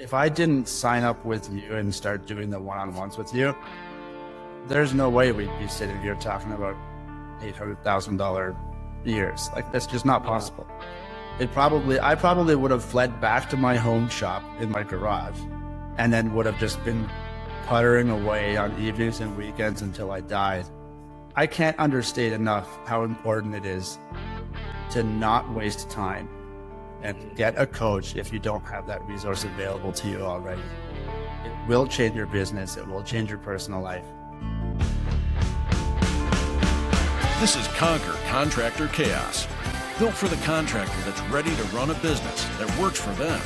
If I didn't sign up with you and start doing the one-on-ones with you, there's no way we'd be sitting here talking about $800,000 years. Like, that's just not possible. I probably would have fled back to my home shop in my garage and then would have just been puttering away on evenings and weekends until I died. I can't understate enough how important it is to not waste time and get a coach if you don't have that resource available to you already. It will change your business. It will change your personal life. This is Conquer Contractor Chaos, built for the contractor that's ready to run a business that works for them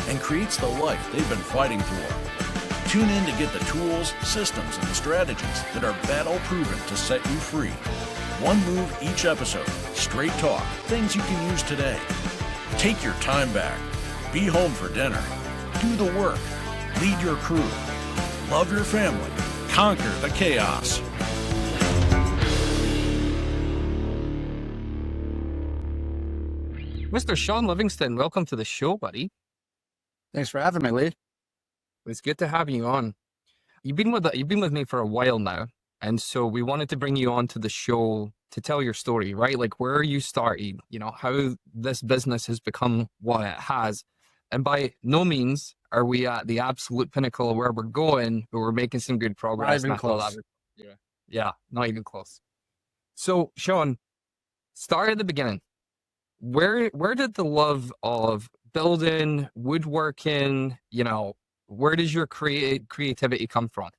and creates the life they've been fighting for. Tune in to get the tools, systems, and strategies that are battle-proven to set you free. One move each episode, straight talk, things you can use today. Take your time back. Be home for dinner. Do the work. Lead your crew. Love your family. Conquer the chaos. Mr. Sean Livingston, welcome to the show, buddy. Thanks for having me, Lee. It's good to have you on. You've been with me for a while now, and so we wanted to bring you on to the show to tell your story, right? Like where you started, how this business has become what it has. And by no means are we at the absolute pinnacle of where we're going, but we're making some good progress. Not even close. Yeah, not even close. So, Sean, start at the beginning. Where did the love of building, woodworking, where does your creativity come from?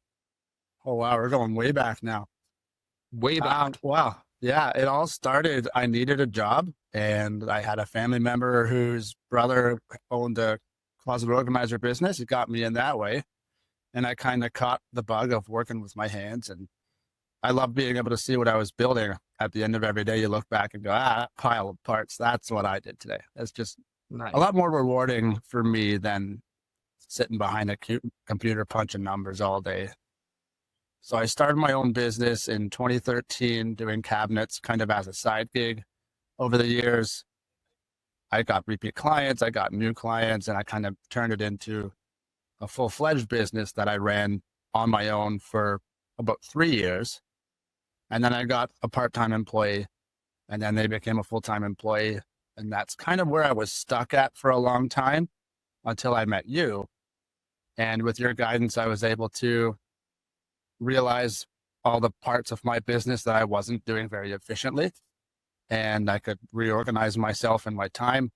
Oh, wow. We're going way back now. Way back. Wow. Yeah, it all started, I needed a job, and I had a family member whose brother owned a closet organizer business. It got me in that way, and I kind of caught the bug of working with my hands, and I love being able to see what I was building. At the end of every day, you look back and go, that pile of parts, that's what I did today. That's just Nice. a lot more rewarding for me than sitting behind a computer punching numbers all day. So I started my own business in 2013 doing cabinets kind of as a side gig. Over the years, I got repeat clients, I got new clients, and I kind of turned it into a full-fledged business that I ran on my own for about 3 years. And then I got a part-time employee, and then they became a full-time employee. And that's kind of where I was stuck at for a long time until I met you. And with your guidance, I was able to realize all the parts of my business that I wasn't doing very efficiently. And I could reorganize myself and my time,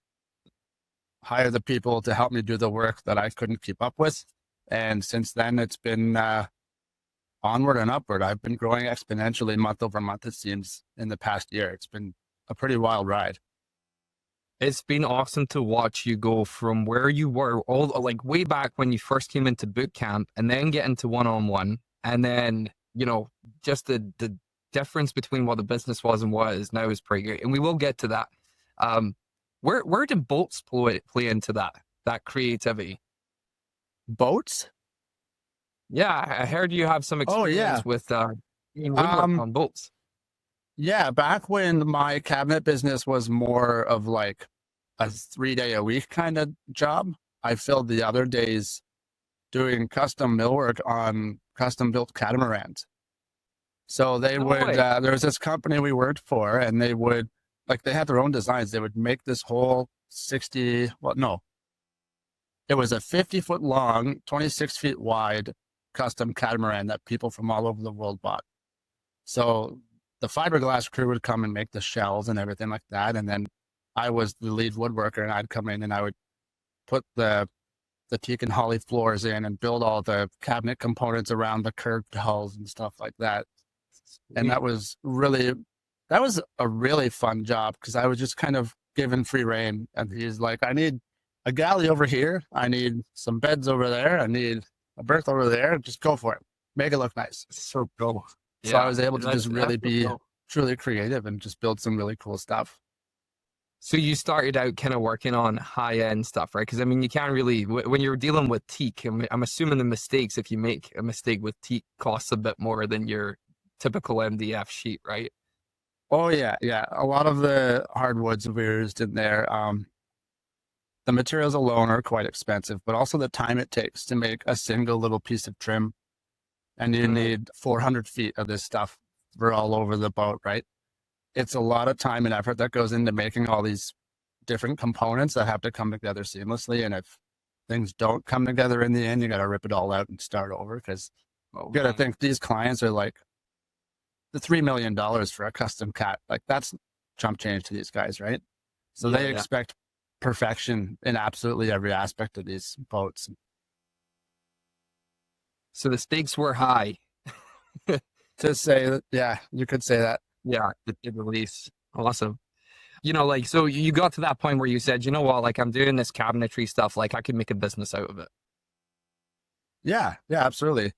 hire the people to help me do the work that I couldn't keep up with. And since then, it's been onward and upward. I've been growing exponentially month over month, it seems, in the past year. It's been a pretty wild ride. It's been awesome to watch you go from where you were like way back when you first came into boot camp and then get into one-on-one. And then, just the difference between what the business was and what it is now is pretty great. And we will get to that. Where do boats play into that creativity? Boats? Yeah, I heard you have some experience with woodwork on boats. Yeah, back when my cabinet business was more of like a 3-day-a-week kind of job, I filled the other days doing custom millwork on custom-built catamarans. So they would, there was this company we worked for, and they would, they had their own designs. They would make this whole it was a 50-foot long, 26 feet wide custom catamaran that people from all over the world bought. So the fiberglass crew would come and make the shells and everything like that. And then I was the lead woodworker, and I'd come in and I would put the teak and holly floors in and build all the cabinet components around the curved hulls and stuff like that. And that was a really fun job because I was just kind of given free rein. And he's like, I need a galley over here. I need some beds over there. I need a berth over there. Just go for it. Make it look nice. So cool. So I was able to just really be truly creative and just build some really cool stuff. So you started out kind of working on high-end stuff, right? Because, you can't really, when you're dealing with teak, I'm assuming the mistakes, if you make a mistake with teak, costs a bit more than your typical MDF sheet, right? Oh, yeah. A lot of the hardwoods we used in there, the materials alone are quite expensive, but also the time it takes to make a single little piece of trim. And you need 400 feet of this stuff for all over the boat, right? It's a lot of time and effort that goes into making all these different components that have to come together seamlessly. And if things don't come together in the end, you got to rip it all out and start over, because you got to think these clients are like the $3 million for a custom cat. Like, that's chump change to these guys, right? So they expect perfection in absolutely every aspect of these boats. So the stakes were high. To say that, yeah, you could say that. Yeah, to say the least. Awesome. You know, like, so you got to that point where you said, you know what, like, I'm doing this cabinetry stuff, like I could make a business out of it. Yeah, absolutely.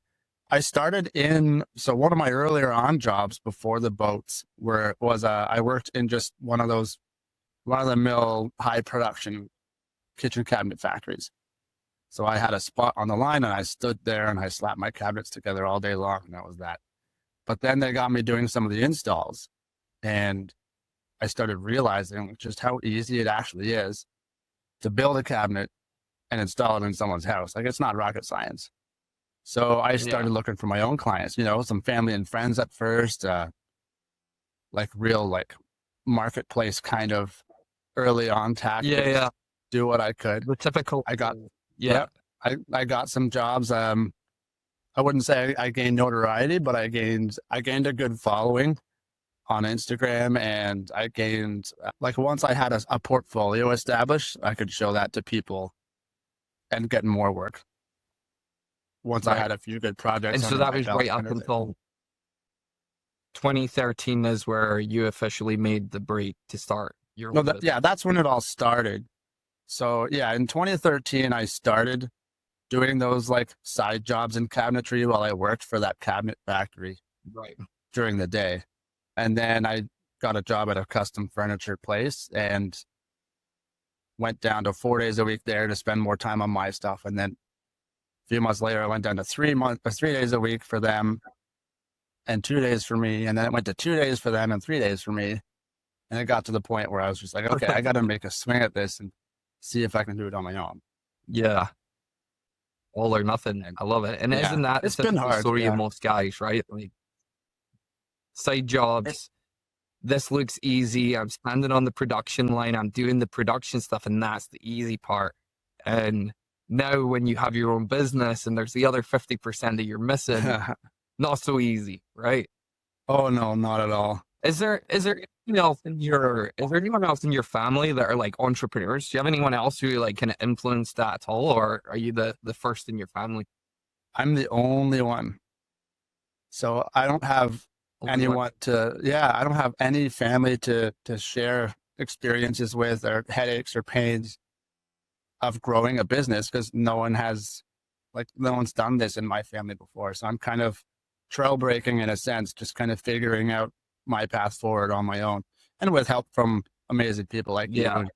I started so one of my earlier on jobs before the boats I worked in just one of the mill high production kitchen cabinet factories. So I had a spot on the line and I stood there and I slapped my cabinets together all day long, and that was that. But then they got me doing some of the installs, and I started realizing just how easy it actually is to build a cabinet and install it in someone's house. Like, it's not rocket science. So I started looking for my own clients, some family and friends at first, like real, like, marketplace kind of early on tactics. Do what I could. The typical. I got some jobs. I wouldn't say I gained notoriety, but I gained a good following on Instagram, and I gained, like, once I had a portfolio established, I could show that to people and get more work. Once I had a few good projects. And so that was right up until 2013 is where you officially made the break to start your own business. That's when it all started. So in 2013, I started doing those, like, side jobs in cabinetry while I worked for that cabinet factory during the day. And then I got a job at a custom furniture place and went down to 4 days a week there to spend more time on my stuff. And then a few months later, I went down to 3 days a week for them and 2 days for me. And then it went to 2 days for them and 3 days for me. And it got to the point where I was just like, okay, I got to make a swing at this and see if I can do it on my own. Yeah. All or nothing. I love it. And isn't that it's been hard, story of most guys, right? Like, side jobs. This looks easy. I'm standing on the production line. I'm doing the production stuff, and that's the easy part. And now when you have your own business and there's the other 50% that you're missing, not so easy, right? Oh no, not at all. Is there anyone else in your family that are like entrepreneurs? Do you have anyone else who like can influence that at all, or are you the first in your family? I'm the only one. So I don't have anyone I don't have any family to share experiences with, or headaches or pains of growing a business, because no one's done this in my family before. So I'm kind of trailbreaking in a sense, just kind of figuring out my path forward on my own, and with help from amazing people like you and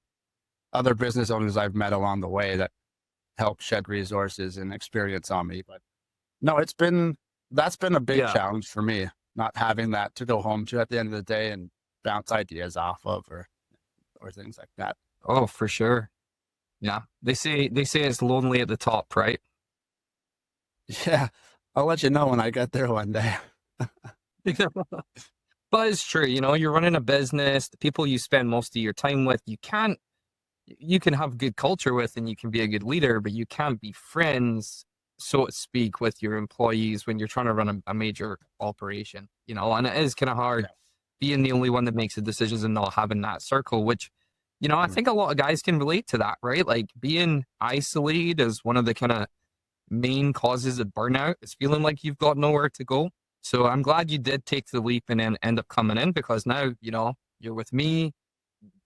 other business owners I've met along the way that help shed resources and experience on me. But no, that's been a big challenge for me, not having that to go home to at the end of the day and bounce ideas off of, or things like that. Oh, for sure. Yeah. They say it's lonely at the top, right? Yeah. I'll let you know when I get there one day. But it's true, you're running a business, the people you spend most of your time with, you can have good culture with, and you can be a good leader, but you can't be friends, so to speak, with your employees when you're trying to run a major operation, and it is kind of hard being the only one that makes the decisions and not having that circle, which, I think a lot of guys can relate to that, right? Like, being isolated is one of the kind of main causes of burnout. It's feeling like you've got nowhere to go. So I'm glad you did take the leap and then end up coming in, because now, you're with me.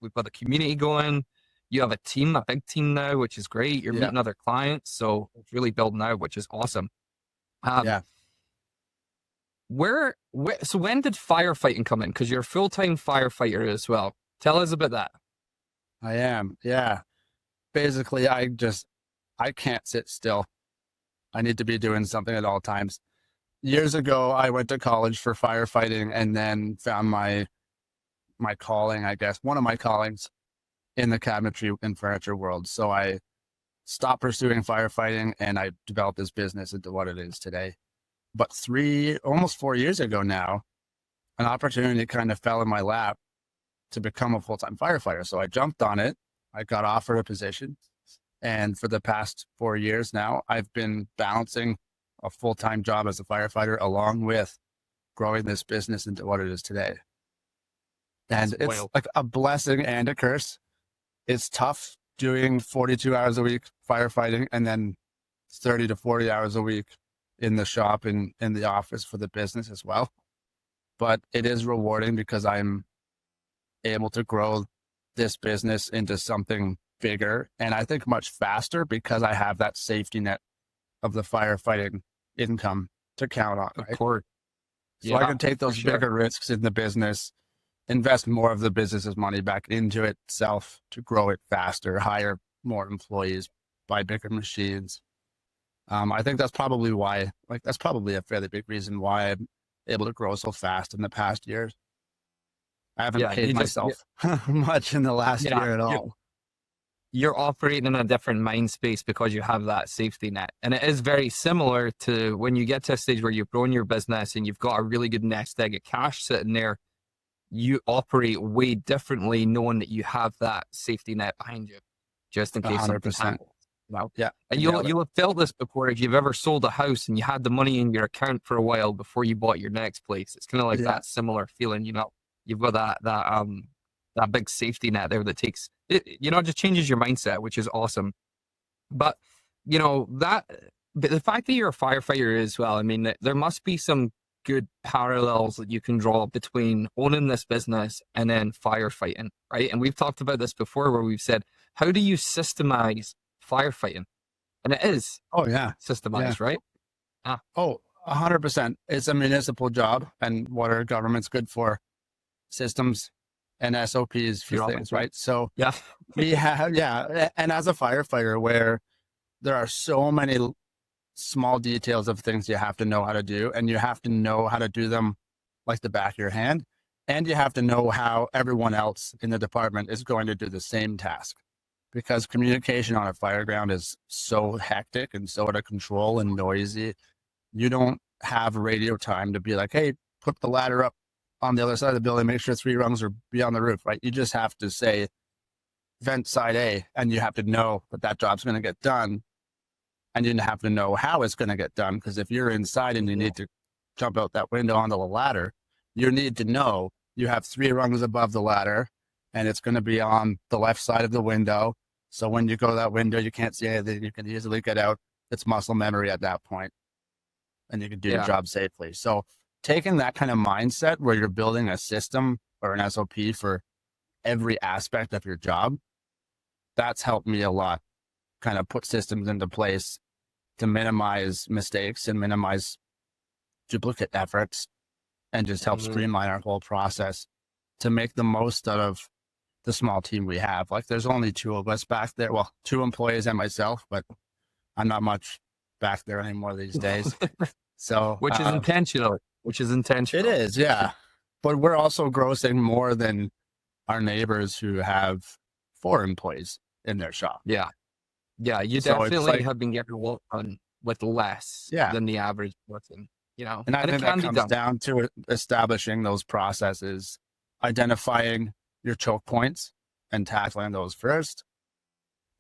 We've got a community going. You have a big team now, which is great. You're meeting other clients. So it's really building out, which is awesome. So when did firefighting come in? Because you're a full-time firefighter as well. Tell us about that. I am. Yeah. Basically, I can't sit still. I need to be doing something at all times. Years ago, I went to college for firefighting and then found my calling, I guess, one of my callings in the cabinetry and furniture world. So I stopped pursuing firefighting and I developed this business into what it is today. But almost 4 years ago now, an opportunity kind of fell in my lap to become a full-time firefighter. So I jumped on it. I got offered a position. And for the past 4 years now, I've been balancing a full-time job as a firefighter along with growing this business into what it is today. And That's it's wild. like a blessing and a curse. It's tough doing 42 hours a week firefighting and then 30 to 40 hours a week in the shop and in the office for the business as well. But it is rewarding because I'm able to grow this business into something bigger and I think much faster because I have that safety net of the firefighting income to count on. Right? Of course. So I can take those bigger risks in the business, invest more of the business's money back into itself to grow it faster, hire more employees, buy bigger machines. I think that's probably why, that's probably a fairly big reason why I'm able to grow so fast in the past years. I haven't paid myself much in the last year at all. You're operating in a different mind space because you have that safety net. And it is very similar to when you get to a stage where you've grown your business and you've got a really good nest egg of cash sitting there, you operate way differently knowing that you have that safety net behind you, just in case 100%. Wow. Yeah. And you'll have felt this before if you've ever sold a house and you had the money in your account for a while before you bought your next place. It's kind of like that similar feeling, you've got that big safety net there that takes it, just changes your mindset, which is awesome. But but the fact that you're a firefighter as well, I mean, there must be some good parallels that you can draw between owning this business and then firefighting, right? And we've talked about this before where we've said, how do you systemize firefighting? And it is systemized, right? 100%. It's a municipal job, and what our government's good for, systems and SOPs for things, right? So we have, and as a firefighter, where there are so many small details of things you have to know how to do, and you have to know how to do them like the back of your hand, and you have to know how everyone else in the department is going to do the same task, because communication on a fire ground is so hectic and so out of control and noisy. You don't have radio time to be like, hey, put the ladder up on the other side of the building, make sure 3 rungs are beyond the roof, right? You just have to say vent side A, and you have to know that job's going to get done, and you have to know how it's going to get done. Because if you're inside and you need to jump out that window onto the ladder, you need to know you have 3 rungs above the ladder, and it's going to be on the left side of the window. So when you go to that window, you can't see anything. You can easily get out. It's muscle memory at that point, and you can do your job safely. So taking that kind of mindset where you're building a system or an SOP for every aspect of your job, that's helped me a lot. Kind of put systems into place to minimize mistakes and minimize duplicate efforts, and just help streamline our whole process to make the most out of the small team we have. Like, there's only 2 of us back there. Well, 2 employees and myself, but I'm not much back there anymore these days. So, which is intentional. It is, yeah. But we're also grossing more than our neighbors who have 4 employees in their shop. Yeah. You definitely have been getting work done with less than the average person, And I think that comes down to establishing those processes, identifying your choke points and tackling those first,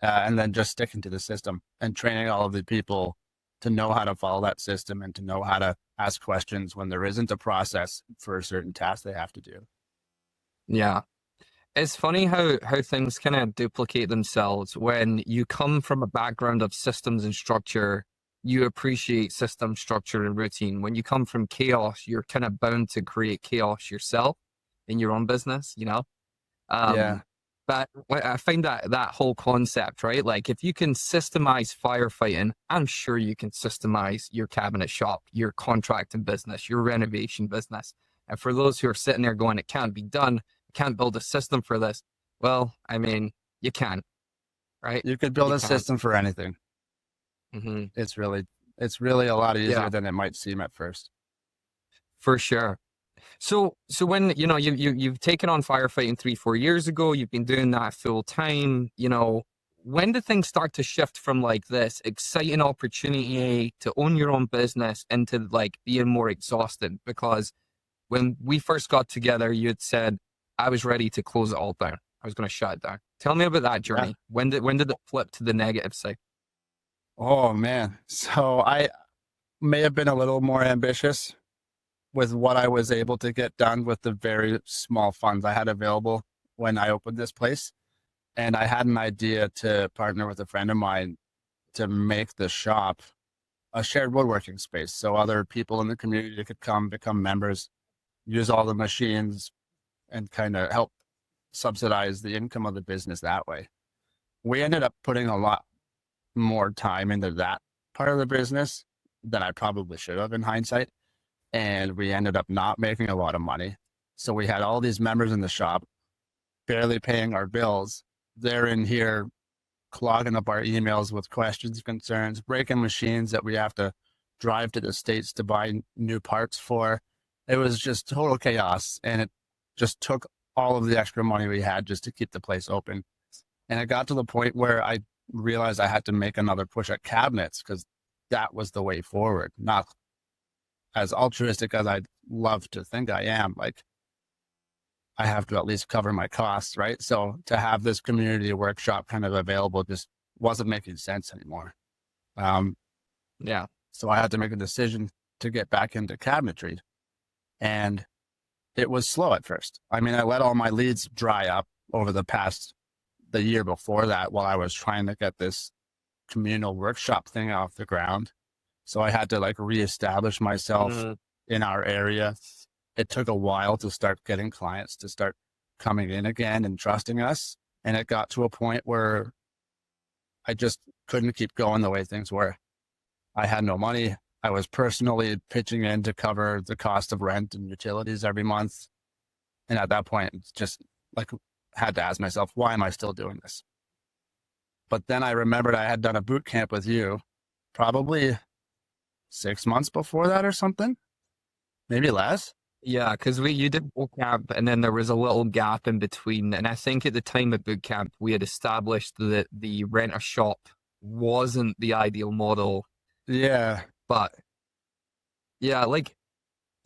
and then just sticking to the system and training all of the people to know how to follow that system and to know how to ask questions when there isn't a process for a certain task they have to do. Yeah. It's funny how things kind of duplicate themselves. When you come from a background of systems and structure, you appreciate system, structure, and routine. When you come from chaos, you're kind of bound to create chaos yourself in your own business, But I find that whole concept, right? Like, if you can systemize firefighting, I'm sure you can systemize your cabinet shop, your contracting business, your renovation business. And for those who are sitting there going, it can't be done, can't build a system for this. Well, I mean, you can, right? You could build a system for anything. It's really a lot easier than it might seem at first. For sure. So when, you know, you've taken on firefighting 3-4 years ago, you've been doing that full time, you know, when did things start to shift from like this exciting opportunity to own your own business into like being more exhausted? Because when we first got together, you had said, I was ready to close it all down. I was going to shut it down. Tell me about that Yeah. journey. When did it flip to the negative side? Oh man. So I may have been a little more ambitious with what I was able to get done with the very small funds I had available when I opened this place. And I had an idea to partner with a friend of mine to make the shop a shared woodworking space. So other people in the community could come, become members, use all the machines, and kind of help subsidize the income of the business that way. We ended up putting a lot more time into that part of the business than I probably should have in hindsight. And we ended up not making a lot of money. So we had all these members in the shop barely paying our bills. They're in here clogging up our emails with questions, concerns, breaking machines that we have to drive to the States to buy new parts for. It was just total chaos. And it just took all of the extra money we had just to keep the place open. And it got to the point where I realized I had to make another push at cabinets because that was the way forward. Not as altruistic as I'd love to think I am. Like, I have to at least cover my costs, right? So to have this community workshop kind of available just wasn't making sense anymore. Yeah. So I had to make a decision to get back into cabinetry. And it was slow at first. I mean, I let all my leads dry up over the year before that while I was trying to get this communal workshop thing off the ground. So I had to like reestablish myself in our area. It took a while to start getting clients to start coming in again and trusting us. And it got to a point where I just couldn't keep going the way things were. I had no money. I was personally pitching in to cover the cost of rent and utilities every month. And at that point, it's just like, had to ask myself, why am I still doing this? But then I remembered I had done a boot camp with you probably 6 months before that or something, maybe less. Yeah, because you did boot camp and then there was a little gap in between. And I think at the time of boot camp, we had established that the rent a shop wasn't the ideal model. Yeah. But yeah, like,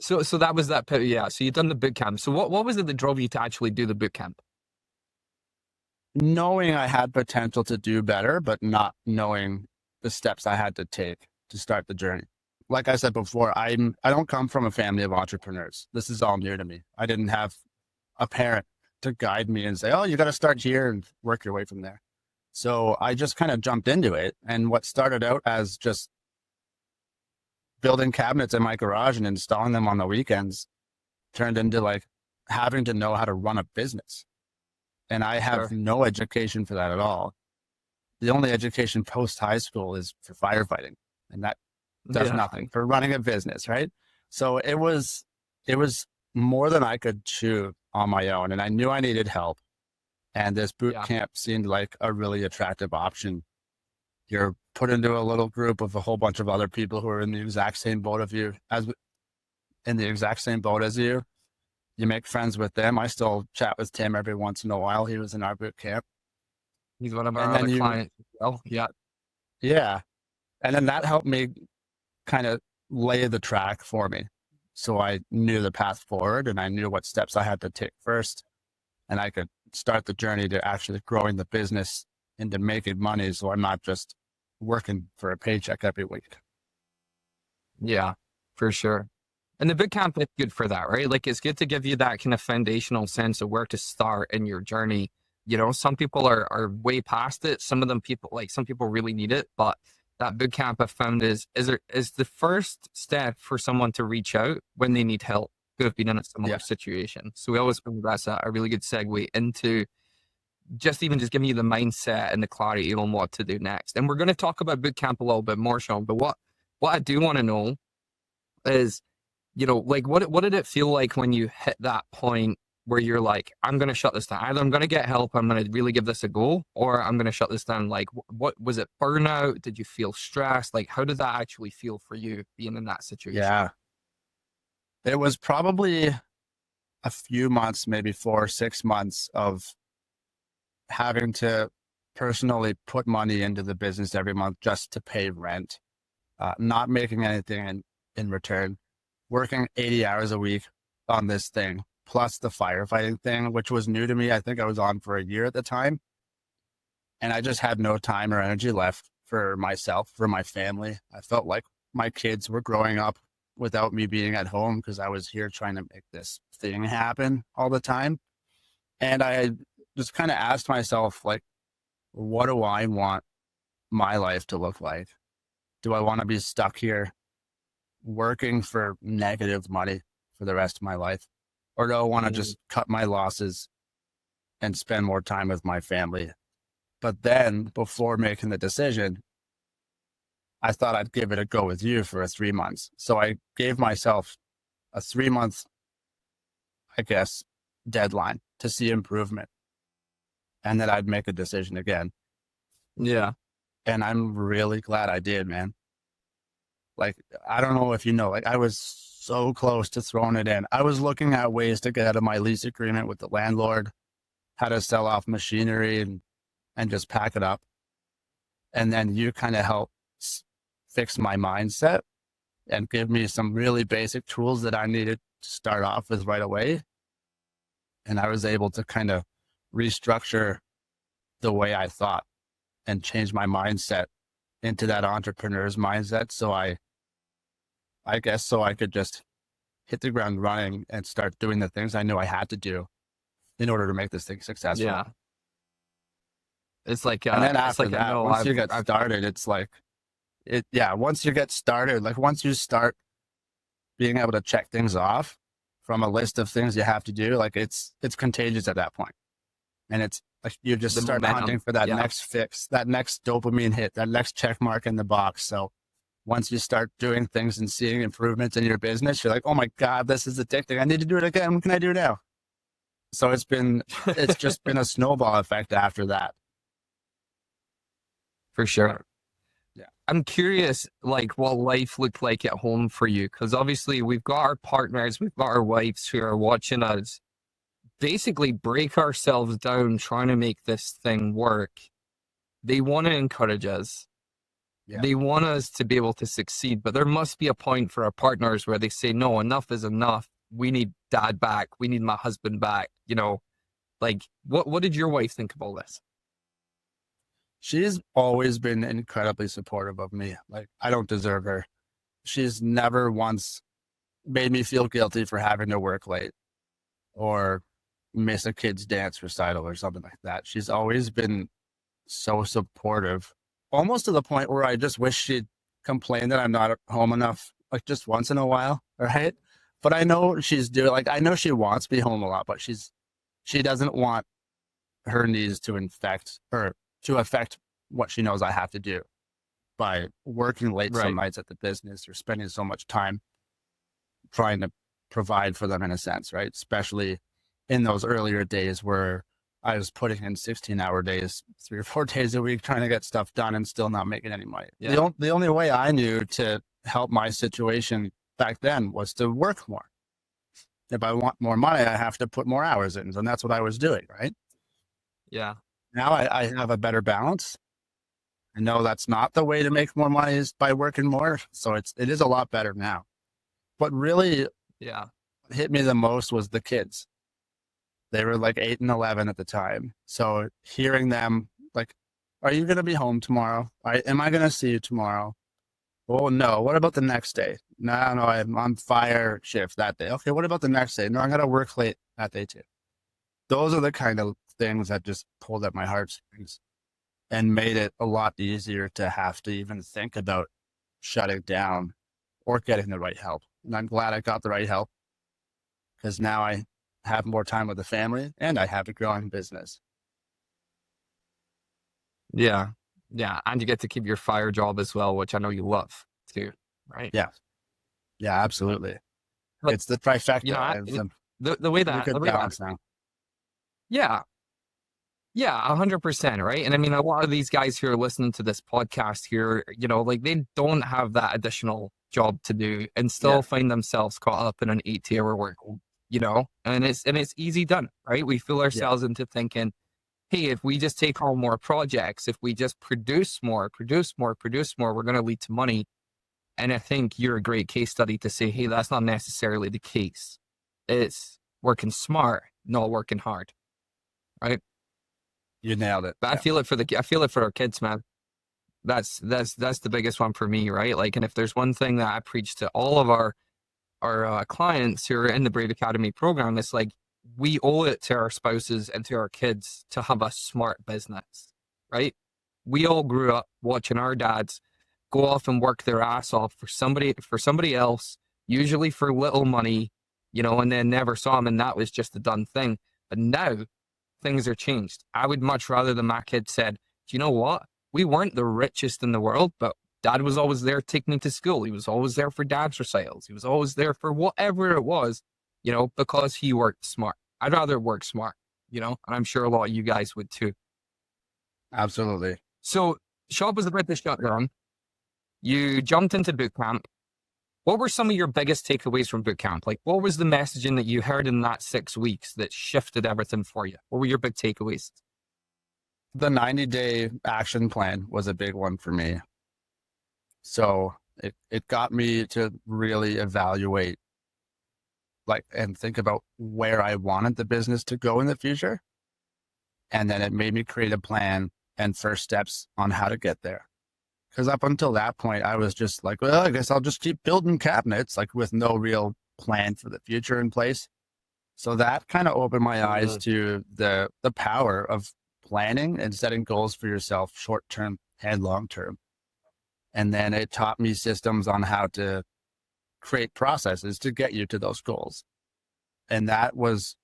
so that was that. Yeah. So you'd done the boot camp. So what was it that drove you to actually do the boot camp? Knowing I had potential to do better, but not knowing the steps I had to take to start the journey. Like I said before, I don't come from a family of entrepreneurs. This is all new to me. I didn't have a parent to guide me and say, oh, you got to start here and work your way from there. So I just kind of jumped into it. And what started out as just building cabinets in my garage and installing them on the weekends turned into like having to know how to run a business. And I have no education for that at all. The only education post high school is for firefighting. And that does nothing for running a business, right? So it was more than I could chew on my own. And I knew I needed help. And this boot camp seemed like a really attractive option. You're put into a little group of a whole bunch of other people who are in the exact same boat as you. You make friends with them. I still chat with Tim every once in a while. He was in our boot camp. He's one of our other clients as well. Yeah. Yeah. And then that helped me kind of lay the track for me. So I knew the path forward and I knew what steps I had to take first. And I could start the journey to actually growing the business into making money. So I'm not just working for a paycheck every week. Yeah, for sure. And the boot camp is good for that, right? Like, it's good to give you that kind of foundational sense of where to start in your journey. You know, some people are way past it. Some people really need it, but that boot camp I've found is the first step for someone to reach out when they need help, who have been in a similar situation. So we always find that's a really good segue into just giving you the mindset and the clarity on what to do next. And we're going to talk about boot camp a little bit more, Sean, but what I do want to know is, you know, like what did it feel like when you hit that point where you're like, I'm going to shut this down. Either I'm going to get help, I'm going to really give this a go, or I'm going to shut this down. Like, what was it? Burnout? Did you feel stressed? Like, how did that actually feel for you being in that situation? Yeah. It was probably a few months, maybe 4 or 6 months of having to personally put money into the business every month just to pay rent, not making anything in return, working 80 hours a week on this thing, plus the firefighting thing, which was new to me. I think I was on for a year at the time. And I just had no time or energy left for myself, for my family. I felt like my kids were growing up without me being at home because I was here trying to make this thing happen all the time. And I just kind of asked myself, like, what do I want my life to look like? Do I want to be stuck here working for negative money for the rest of my life? Or do I want to just cut my losses and spend more time with my family? But then before making the decision, I thought I'd give it a go with you for 3 months. So I gave myself a 3-month, I guess, deadline to see improvement. And then I'd make a decision again. Yeah. And I'm really glad I did, man. Like, I don't know if you know, like I was so close to throwing it in. I was looking at ways to get out of my lease agreement with the landlord, how to sell off machinery and just pack it up. And then you kind of helped fix my mindset and give me some really basic tools that I needed to start off with right away. And I was able to kind of restructure the way I thought and change my mindset into that entrepreneur's mindset. So I guess so I could just hit the ground running and start doing the things I knew I had to do in order to make this thing successful. Yeah. It's like, and then after it's like, that, once you get started, it's like, once you get started, like once you start being able to check things off from a list of things you have to do, like it's contagious at that point. And it's like, you just start hunting for that next fix, that next dopamine hit, that next check mark in the box. So once you start doing things and seeing improvements in your business, you're like, oh my God, this is addicting. I need to do it again. What can I do now? So it's just been a snowball effect after that. For sure. Yeah. I'm curious, like, what life looked like at home for you. Because obviously we've got our partners, we've got our wives who are watching us basically break ourselves down trying to make this thing work. They want to encourage us. Yeah. They want us to be able to succeed, but there must be a point for our partners where they say, no, enough is enough. We need dad back. We need my husband back. You know, like, what did your wife think of all this? She's always been incredibly supportive of me. Like, I don't deserve her. She's never once made me feel guilty for having to work late or miss a kid's dance recital or something like that. She's always been so supportive, almost to the point where I just wish she'd complain that I'm not home enough, like just once in a while, right? But I know she's doing, like, I know she wants me home a lot, but she doesn't want her needs to affect what she knows I have to do by working late some nights at the business or spending so much time trying to provide for them in a sense, right? Especially in those earlier days where I was putting in 16-hour days, 3 or 4 days a week, trying to get stuff done and still not making any money. Yeah. The only way I knew to help my situation back then was to work more. If I want more money, I have to put more hours in. And that's what I was doing, right? Yeah. Now I have a better balance. I know that's not the way to make more money is by working more. So it is a lot better now. But really, what hit me the most was the kids. They were like 8 and 11 at the time. So hearing them like, are you going to be home tomorrow? Am I going to see you tomorrow? Oh, no. What about the next day? No, I'm on fire shift that day. Okay, what about the next day? No, I'm going to work late that day too. Those are the kind of things that just pulled at my heartstrings and made it a lot easier to have to even think about shutting down or getting the right help. And I'm glad I got the right help because now I have more time with the family and I have a growing business. Yeah. Yeah. And you get to keep your fire job as well, which I know you love too, right? Yeah. Yeah, absolutely. But, it's the trifecta. You know, the way that, good balance now. Yeah. Yeah, 100%, right? And I mean, a lot of these guys who are listening to this podcast here, you know, like they don't have that additional job to do and still find themselves caught up in an 8-hour work and it's easy done, right? We fool ourselves into thinking, hey, if we just take on more projects, if we just produce more, we're going to lead to money. And I think you're a great case study to say, hey, that's not necessarily the case. It's working smart, not working hard, right? You nailed it. But I feel it for our kids, man. That's the biggest one for me, right? Like, and if there's one thing that I preach to all of our clients who are in the Brave Academy program, it's like, we owe it to our spouses and to our kids to have a smart business, right? We all grew up watching our dads go off and work their ass off for somebody else, usually for little money, and then never saw them, and that was just a done thing. But now things are changed. I would much rather that my kid said, do you know what? We weren't the richest in the world, but dad was always there to take me to school. He was always there for dad's recitals. He was always there for whatever it was, because he worked smart. I'd rather work smart, and I'm sure a lot of you guys would too. Absolutely. So shop was about to shut down. You jumped into boot camp. What were some of your biggest takeaways from boot camp? Like, what was the messaging that you heard in that 6 weeks that shifted everything for you? What were your big takeaways? The 90-day action plan was a big one for me. So it got me to really evaluate and think about where I wanted the business to go in the future. And then it made me create a plan and first steps on how to get there. Because up until that point, I was just like, well, I guess I'll just keep building cabinets, with no real plan for the future in place. So that kind of opened my eyes to the power of planning and setting goals for yourself, short-term and long-term. And then it taught me systems on how to create processes to get you to those goals. And that was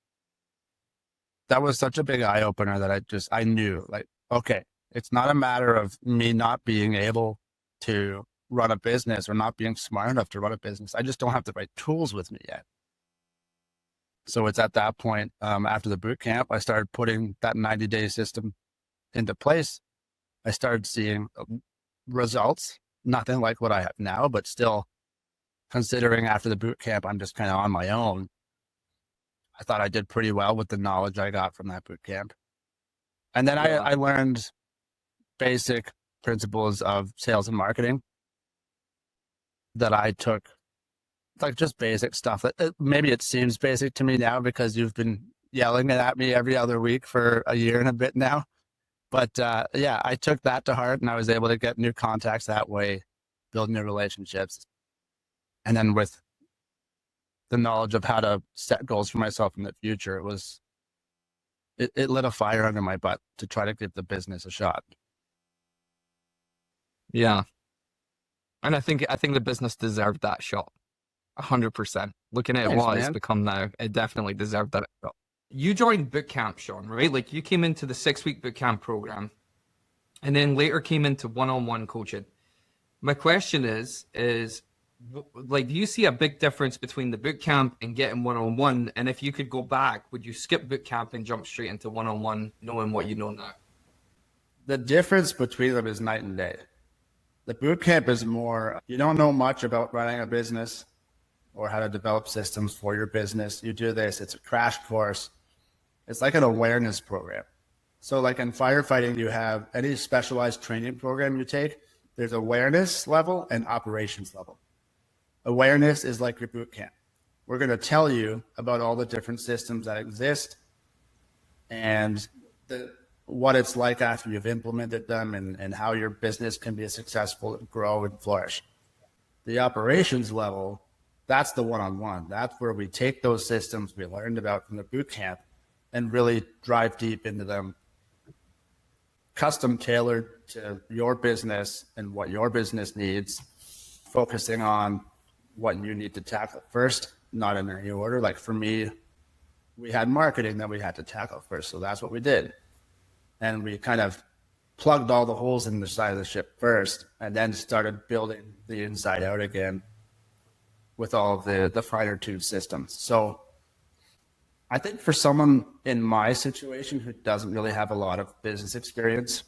such a big eye opener that I knew, okay, it's not a matter of me not being able to run a business or not being smart enough to run a business. I just don't have the right tools with me yet. So it's at that point, after the boot camp, I started putting that 90-day system into place. I started seeing results, nothing like what I have now, but still, considering after the boot camp, I'm just kind of on my own. I thought I did pretty well with the knowledge I got from that boot camp. And then I learned basic principles of sales and marketing that I took, just basic stuff that maybe it seems basic to me now because you've been yelling it at me every other week for a year and a bit now. But I took that to heart, and I was able to get new contacts that way, build new relationships. And then with the knowledge of how to set goals for myself in the future, it lit a fire under my butt to try to give the business a shot. Yeah. And I think the business deserved that shot. 100%. Looking at what it's become now, it definitely deserved that shot. You joined boot camp, Sean, right? You came into the 6-week boot camp program and then later came into one-on-one coaching. My question is, do you see a big difference between the boot camp and getting one-on-one? And if you could go back, would you skip boot camp and jump straight into one-on-one knowing what you know now? The difference between them is night and day. The boot camp is more, you don't know much about running a business or how to develop systems for your business. You do this, it's a crash course. It's like an awareness program. So in firefighting, you have any specialized training program you take, there's awareness level and operations level. Awareness is like your boot camp. We're going to tell you about all the different systems that exist and what it's like after you've implemented them and how your business can be successful, grow, and flourish. The operations level, that's the one-on-one. That's where we take those systems we learned about from the boot camp and really drive deep into them, custom tailored to your business and what your business needs, focusing on what you need to tackle first, not in any order. For me, we had marketing that we had to tackle first. So that's what we did. And we kind of plugged all the holes in the side of the ship first and then started building the inside out again with all of the fighter tube systems. So I think for someone in my situation who doesn't really have a lot of business experience,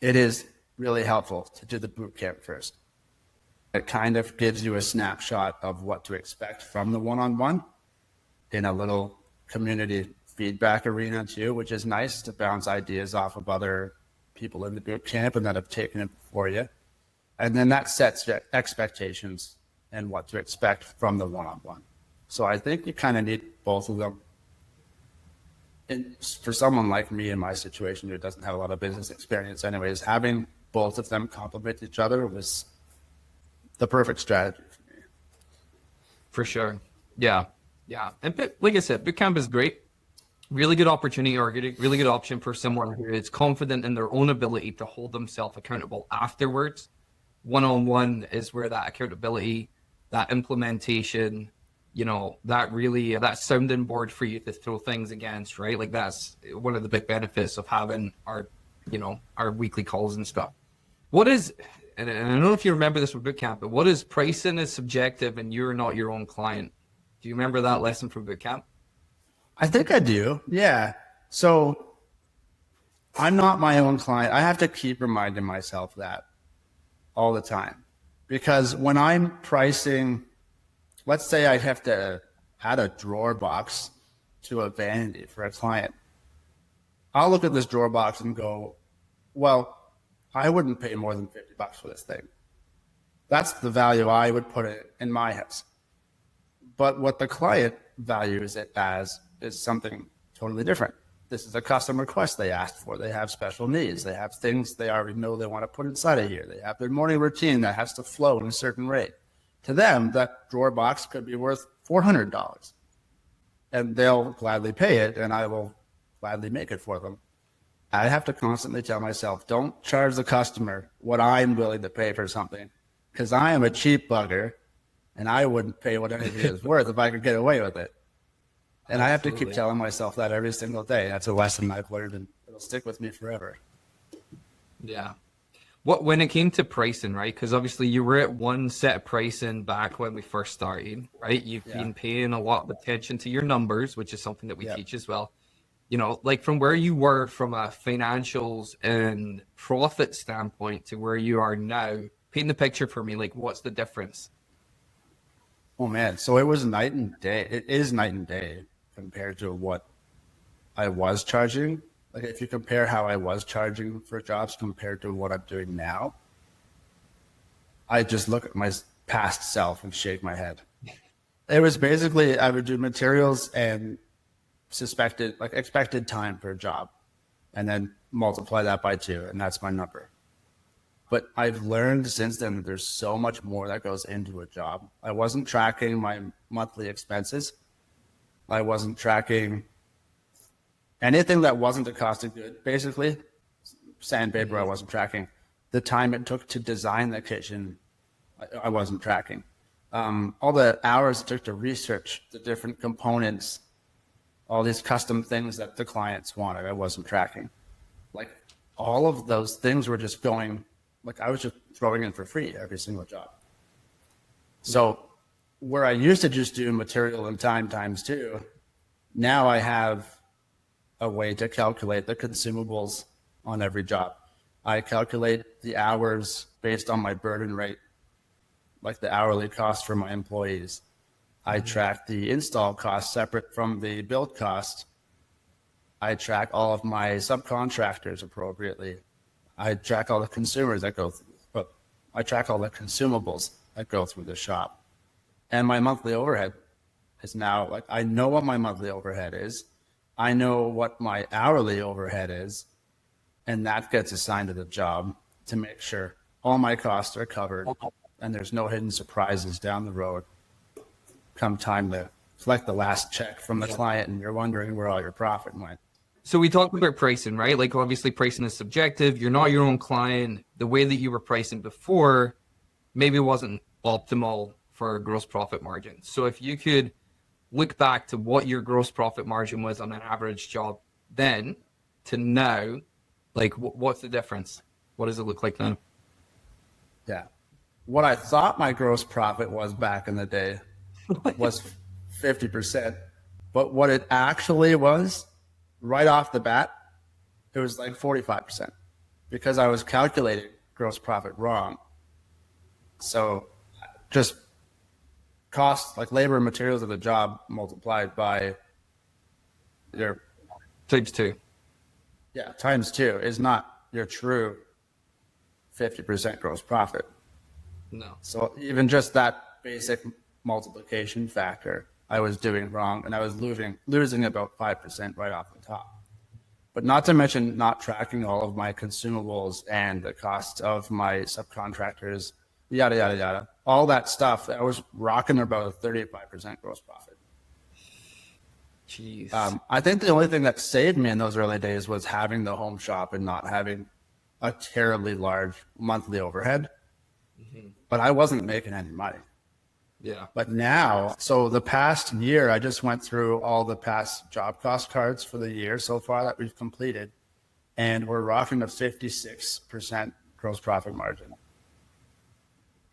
it is really helpful to do the boot camp first. It kind of gives you a snapshot of what to expect from the one-on-one. in a little community feedback arena too, which is nice to bounce ideas off of other people in the boot camp and that have taken it before you. And then that sets your expectations and what to expect from the one-on-one. So I think you kind of need both of them. And for someone like me in my situation who doesn't have a lot of business experience anyways, having both of them complement each other was the perfect strategy for me. For sure. Yeah. Yeah. And like I said, boot camp is great. Really good opportunity or really good option for someone who is confident in their own ability to hold themselves accountable afterwards. One-on-one is where that accountability, that implementation, that sounding board for you to throw things against, right? Like that's one of the big benefits of having our weekly calls and stuff. And I don't know if you remember this from bootcamp, but what is pricing is subjective and you're not your own client? Do you remember that lesson from bootcamp? I think I do. Yeah. So I'm not my own client. I have to keep reminding myself that all the time, because when I'm pricing, let's say I have to add a drawer box to a vanity for a client. I'll look at this drawer box and go, well, I wouldn't pay more than $50 for this thing. That's the value I would put it in my house. But what the client values it as is something totally different. This is a custom request they asked for. They have special needs. They have things they already know they want to put inside of here. They have their morning routine that has to flow in a certain rate. To them, that drawer box could be worth $400. And they'll gladly pay it, and I will gladly make it for them. I have to constantly tell myself, don't charge the customer what I'm willing to pay for something, because I am a cheap bugger, and I wouldn't pay what anything is worth if I could get away with it. And I have to keep telling myself that every single day. That's a lesson I've learned, and it'll stick with me forever. Yeah. When it came to pricing, right? Because obviously you were at one set of pricing back when we first started, right? You've been paying a lot of attention to your numbers, which is something that we teach as well. Like from where you were from a financials and profit standpoint to where you are now, paint the picture for me. Like, what's the difference? Oh man, so it was night and day. It is night and day compared to what I was charging. Like if you compare how I was charging for jobs compared to what I'm doing now, I just look at my past self and shake my head. It was basically, I would do materials and expected time per job, and then multiply that by 2, and that's my number. But I've learned since then that there's so much more that goes into a job. I wasn't tracking my monthly expenses. I wasn't tracking anything that wasn't a cost of good, basically. Sandpaper, I wasn't tracking. The time it took to design the kitchen, I wasn't tracking. All the hours it took to research the different components, all these custom things that the clients wanted, I wasn't tracking. Like all of those things were just going, like I was just throwing in for free every single job. So where I used to just do material and time times 2, now I have a way to calculate the consumables on every job. I calculate the hours based on my burden rate, like the hourly cost for my employees. I track the install cost separate from the build cost. I track all of my subcontractors appropriately. I track all the consumers that go through, I track all the consumables that go through the shop. And my monthly overhead is now, like, I know what my monthly overhead is. I know what my hourly overhead is, and that gets assigned to the job to make sure all my costs are covered and there's no hidden surprises down the road come time to collect the last check from the client and you're wondering where all your profit went. So we talked about pricing, right? Like obviously pricing is subjective. You're not your own client. The way that you were pricing before maybe wasn't optimal for gross profit margin. So if you could look back to what your gross profit margin was on an average job then to now, like what's the difference? What does it look like now? Yeah. What I thought my gross profit was back in the day was 50%. But what it actually was, right off the bat, it was like 45% because I was calculating gross profit wrong. So just cost, like labor and materials of the job multiplied by your Times two. times 2 is not your true 50% gross profit. No. So even just that basic multiplication factor, I was doing wrong, and I was losing about 5% right off the top. But not to mention not tracking all of my consumables and the cost of my subcontractors, yada, yada, yada. All that stuff, I was rocking about a 35% gross profit. Jeez. I think the only thing that saved me in those early days was having the home shop and not having a terribly large monthly overhead. But I wasn't making any money. Yeah. But now, so the past year, I just went through all the past job cost cards for the year so far that we've completed, and we're rocking a 56% gross profit margin.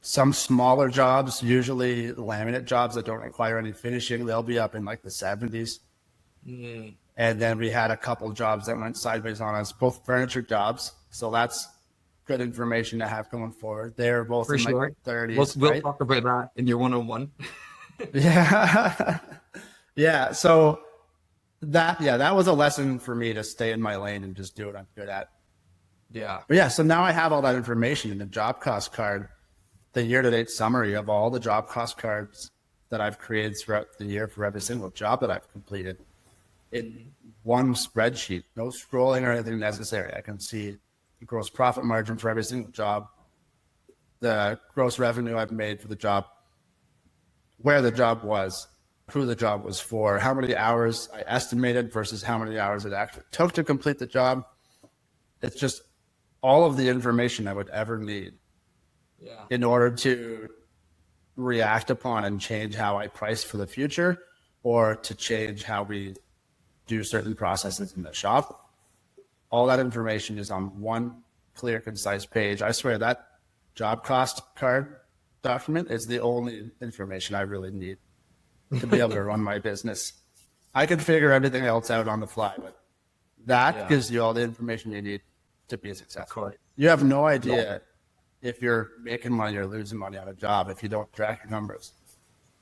Some smaller jobs, usually laminate jobs that don't require any finishing, they'll be up in like the 70s. And then we had a couple jobs that went sideways on us, both furniture jobs. So that's good information to have going forward. They're both in like 30s. We'll talk about that in your one-on-one. Yeah. Yeah. So that was a lesson for me to stay in my lane and just do what I'm good at. Yeah. But yeah, so now I have all that information in the job cost card, the year-to-date summary of all the job cost cards that I've created throughout the year for every single job that I've completed in one spreadsheet, no scrolling or anything necessary. I can see the gross profit margin for every single job, the gross revenue I've made for the job, where the job was, who the job was for, how many hours I estimated versus how many hours it actually took to complete the job. It's just all of the information I would ever need in order to react upon and change how I price for the future, or to change how we do certain processes in the shop. All that information is on one clear, concise page. I swear that job cost card document is the only information I really need to be able to run my business. I can figure everything else out on the fly, but that gives you all the information you need to be successful. You have no idea if you're making money or losing money on a job if you don't track your numbers.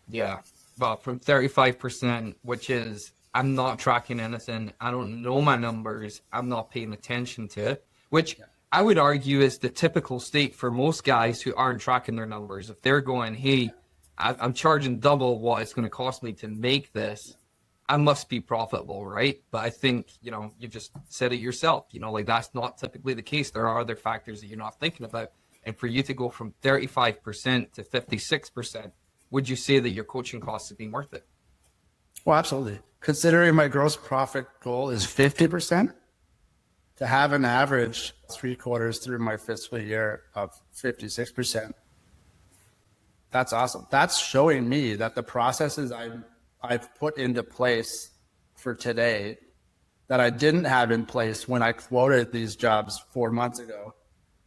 Yeah. Well, from 35%, which is, I'm not tracking anything. I don't know my numbers. I'm not paying attention to it, which I would argue is the typical state for most guys who aren't tracking their numbers. If they're going, hey, I'm charging double what it's going to cost me to make this, I must be profitable, right? But I think, you just said it yourself, like that's not typically the case. There are other factors that you're not thinking about. And for you to go from 35% to 56%, would you say that your coaching costs have been worth it? Well, absolutely. Considering my gross profit goal is 50%, to have an average 3 quarters through my fiscal year of 56%, that's awesome. That's showing me that the processes I've put into place for today that I didn't have in place when I quoted these jobs 4 months ago,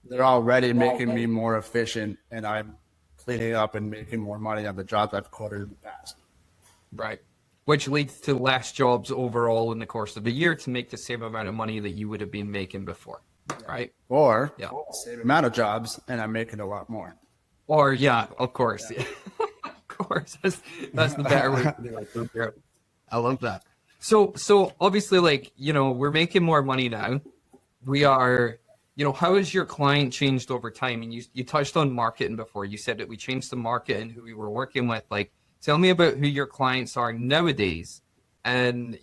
they're already making me more efficient, and I'm cleaning up and making more money on the jobs I've quoted in the past. Right. Which leads to less jobs overall in the course of the year to make the same amount of money that you would have been making before, right? Or same amount of jobs, and I'm making a lot more. Or, of course. Yeah. Of course. That's the better way to do it. I love that. So obviously, we're making more money now. We are, how has your client changed over time? And you touched on marketing before. You said that we changed the market and who we were working with. Tell me about who your clients are nowadays, and,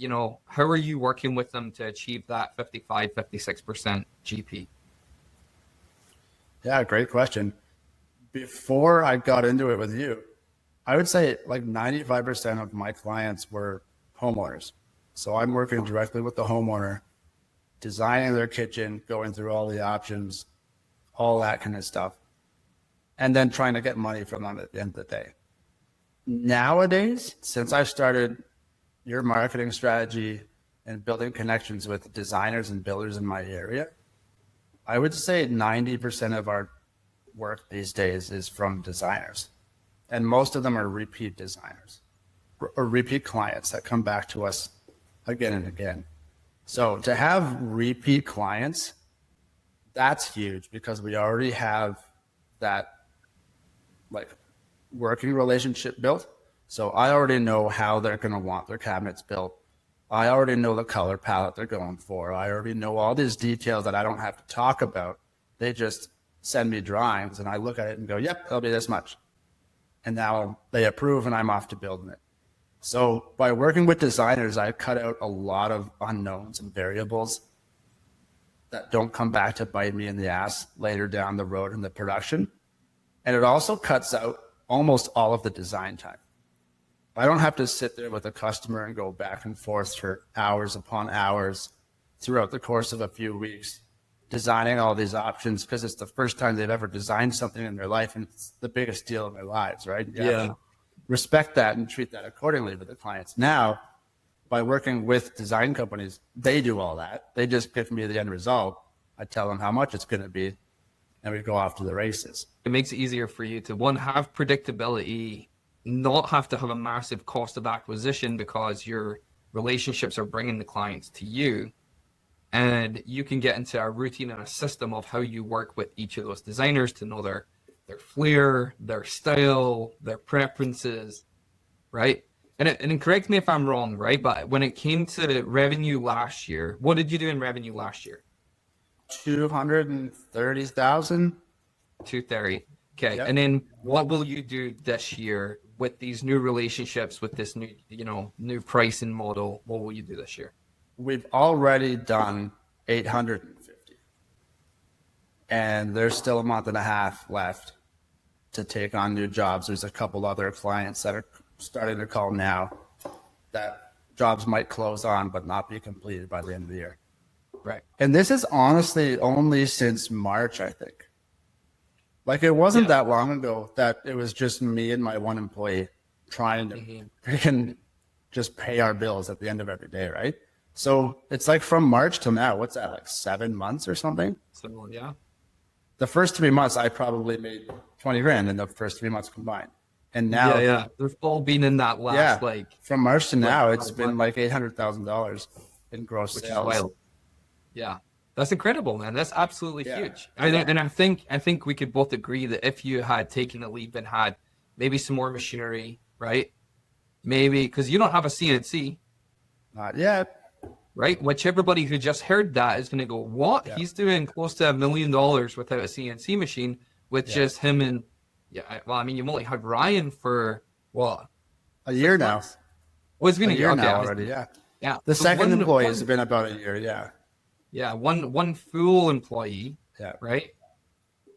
how are you working with them to achieve that 55, 56% GP? Yeah, great question. Before I got into it with you, I would say like 95% of my clients were homeowners. So I'm working directly with the homeowner, designing their kitchen, going through all the options, all that kind of stuff, and then trying to get money from them at the end of the day. Nowadays, since I started your marketing strategy and building connections with designers and builders in my area, I would say 90% of our work these days is from designers. And most of them are repeat designers or repeat clients that come back to us again and again. So to have repeat clients, that's huge because we already have that working relationship built. So I already know how they're going to want their cabinets built. I already know the color palette they're going for. I already know all these details that I don't have to talk about. They just send me drawings and I look at it and go, yep, it'll be this much. And now they approve and I'm off to building it. So by working with designers, I cut out a lot of unknowns and variables that don't come back to bite me in the ass later down the road in the production. And it also cuts out almost all of the design time. I don't have to sit there with a customer and go back and forth for hours upon hours throughout the course of a few weeks, designing all these options because it's the first time they've ever designed something in their life and it's the biggest deal in their lives, right? You have to respect that and treat that accordingly with the clients. Now, by working with design companies, they do all that. They just give me the end result. I tell them how much it's going to be, and we go off to the races. It makes it easier for you to, one, have predictability, not have to have a massive cost of acquisition because your relationships are bringing the clients to you. And you can get into a routine and a system of how you work with each of those designers to know their flair, their style, their preferences, right? And correct me if I'm wrong, right? But when it came to revenue last year, what did you do in revenue last year? 230,000. 230. Okay. Yep. And then what will you do this year with these new relationships, with this new, new pricing model? What will you do this year? We've already done 850, and there's still a month and a half left to take on new jobs. There's a couple other clients that are starting to call now that jobs might close on but not be completed by the end of the year. Right. And this is honestly only since March, I think. Like it wasn't that long ago that it was just me and my one employee trying to freaking just pay our bills at the end of every day, right? So it's like from March till now, what's that, like 7 months or something? So, yeah. The first 3 months, I probably made 20 grand in the first 3 months combined. And now, they've all been in that last, from March to now, it's been like $800,000 in gross sales. Yeah. That's incredible, man. That's absolutely huge. And I think we could both agree that if you had taken a leap and had maybe some more machinery, right? Maybe, because you don't have a CNC. Not yet. Right? Which everybody who just heard that is going to go, what? Yeah. He's doing close to $1 million without a CNC machine with just him and, well, I mean, you've only had Ryan for, what? A year now. Well, it's been a year now already, Yeah. The second employee has been about a year, Yeah, one full employee, right?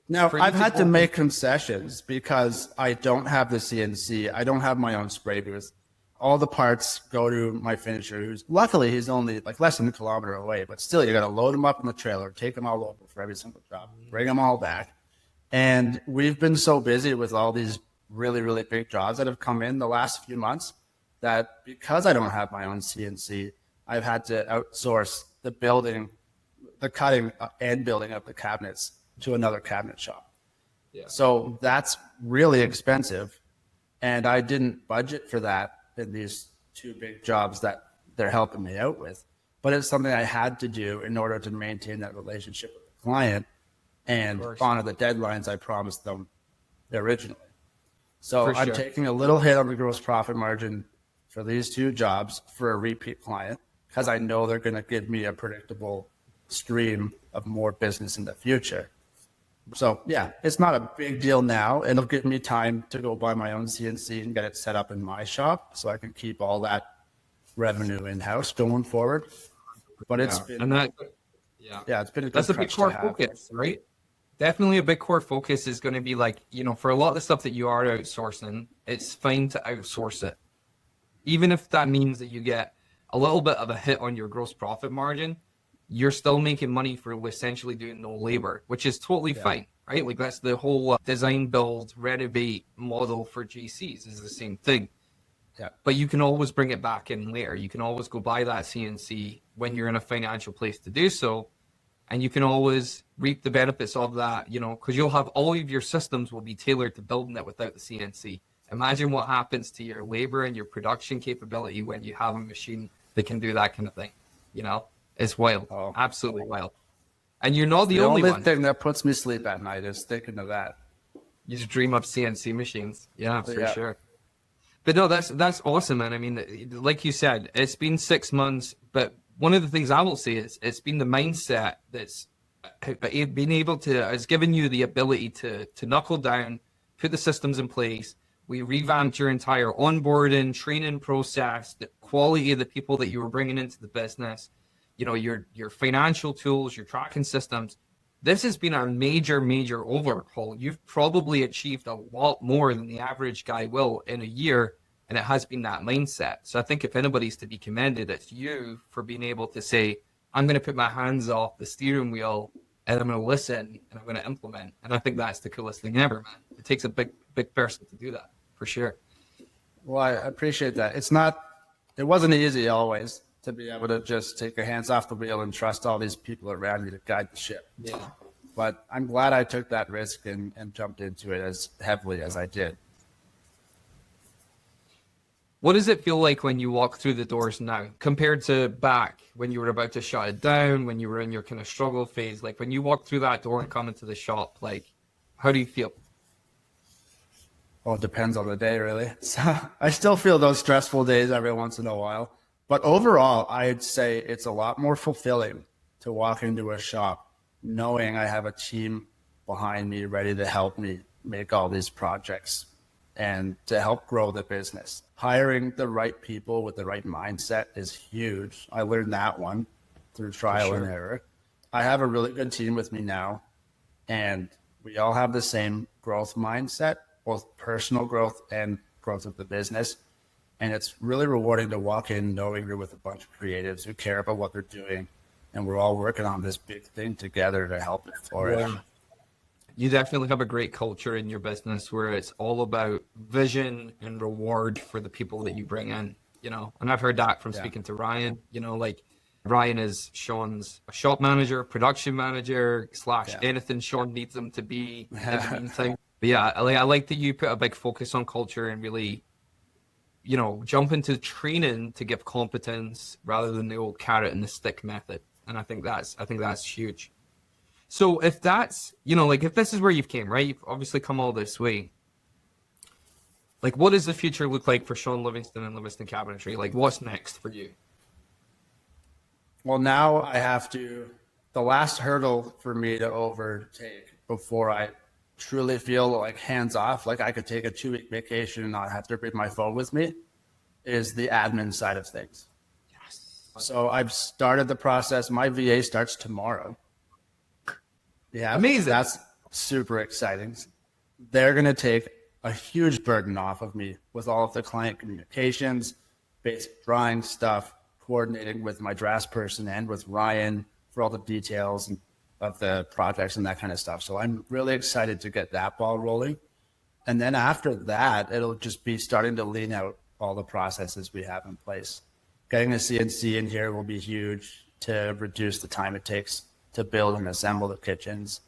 Now, I've had to make concessions because I don't have the CNC. I don't have my own spray booth. All the parts go to my finisher, who's luckily he's only like less than a kilometer away, but still you got to load them up in the trailer, take them all over for every single job, bring them all back. And we've been so busy with all these really, really big jobs that have come in the last few months that because I don't have my own CNC, I've had to outsource the building, the cutting and building of the cabinets to another cabinet shop. Yeah. So that's really expensive. And I didn't budget for that in these two big jobs that they're helping me out with. But it's something I had to do in order to maintain that relationship with the client and honor the deadlines I promised them originally. So I'm taking a little hit on the gross profit margin for these two jobs for a repeat client because I know they're going to give me a predictable stream of more business in the future. So yeah, it's not a big deal now. It'll give me time to go buy my own CNC and get it set up in my shop so I can keep all that revenue in-house going forward. But it's been, it's been a good that's a big core focus, right? Definitely a big core focus is going to be like, for a lot of the stuff that you are outsourcing, it's fine to outsource it. Even if that means that you get a little bit of a hit on your gross profit margin, you're still making money for essentially doing no labor, which is totally fine, right? Like that's the whole design, build, renovate model for GCs is the same thing. Yeah. But you can always bring it back in later. You can always go buy that CNC when you're in a financial place to do so. And you can always reap the benefits of that, because you'll have all of your systems will be tailored to building it without the CNC. Imagine what happens to your labor and your production capability when you have a machine that can do that kind of thing, It's wild. Oh. Absolutely wild. And you're not the only one. The only thing that puts me to sleep at night is thinking of that. You just dream up CNC machines. Yeah, for sure. But no, that's awesome, man. I mean, like you said, it's been 6 months, but one of the things I will say is it's been the mindset that's been able to has given you the ability to knuckle down, put the systems in place. We revamped your entire onboarding, training process, the quality of the people that you were bringing into the business, you know, your financial tools, your tracking systems. This has been a major, major overhaul. You've probably achieved a lot more than the average guy will in a year, and it has been that mindset. So I think if anybody's to be commended, it's you for being able to say, I'm going to put my hands off the steering wheel and I'm going to listen and I'm going to implement. And I think that's the coolest thing ever, man. It takes a big, big person to do that, for sure. Well, I appreciate that. It wasn't easy always to be able to just take your hands off the wheel and trust all these people around you to guide the ship. Yeah. But I'm glad I took that risk and jumped into it as heavily as I did. What does it feel like when you walk through the doors now compared to back when you were about to shut it down, when you were in your kind of struggle phase? Like when you walk through that door and come into the shop, like how do you feel? Well, it depends on the day, really. So I still feel those stressful days every once in a while. But overall, I'd say it's a lot more fulfilling to walk into a shop knowing I have a team behind me ready to help me make all these projects and to help grow the business. Hiring the right people with the right mindset is huge. I learned that one through trial and error. I have a really good team with me now, and we all have the same growth mindset, both personal growth and growth of the business. And it's really rewarding to walk in knowing you're with a bunch of creatives who care about what they're doing, and we're all working on this big thing together to help it flourish. You definitely have a great culture in your business where it's all about vision and reward for the people that you bring in, you know. And I've heard that from speaking to Ryan, you know, like Ryan is Sean's shop manager, production manager / anything Sean needs him to be in the meantime. But yeah, I like that you put a big focus on culture and really, you know, jump into training to give competence rather than the old carrot and the stick method. And I think that's huge. So if that's, you know, like if this is where you've came, right? You've obviously come all this way. Like what does the future look like for Sean Livingston and Livingston Cabinetry? Like what's next for you? Well, now the last hurdle for me to overtake before I truly feel like hands off, like I could take a 2-week vacation and not have to bring my phone with me, is the admin side of things. Yes. So I've started the process. My VA starts tomorrow. Yeah, amazing. That's super exciting. They're going to take a huge burden off of me with all of the client communications, basic drawing stuff, coordinating with my drafts person and with Ryan for all the details of the projects and that kind of stuff. So I'm really excited to get that ball rolling. And then after that, it'll just be starting to lean out all the processes we have in place. Getting a CNC in here will be huge to reduce the time it takes to build and assemble the kitchens.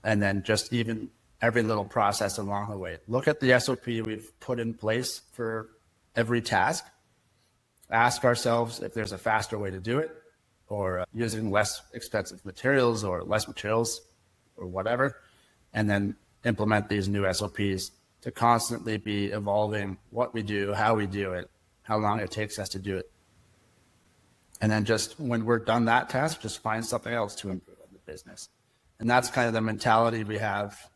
And then just even every little process along the way. Look at the SOP we've put in place for every task. Ask ourselves if there's a faster way to do it, or using less expensive materials or less materials or whatever, and then implement these new SOPs to constantly be evolving what we do, how we do it, how long it takes us to do it. And then just when we're done that task, just find something else to improve in the business. And that's kind of the mentality we have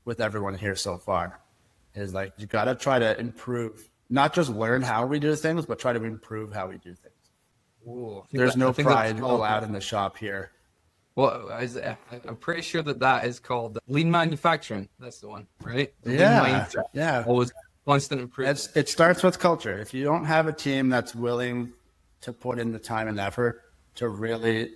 with everyone here so far, is like, you got to try to improve, not just learn how we do things, but try to improve how we do things. Ooh, There's no pride allowed in the shop here. Well, I'm pretty sure that is called lean manufacturing. That's the one, right? Yeah. Always constant improvement. It starts with culture. If you don't have a team that's willing to put in the time and effort to really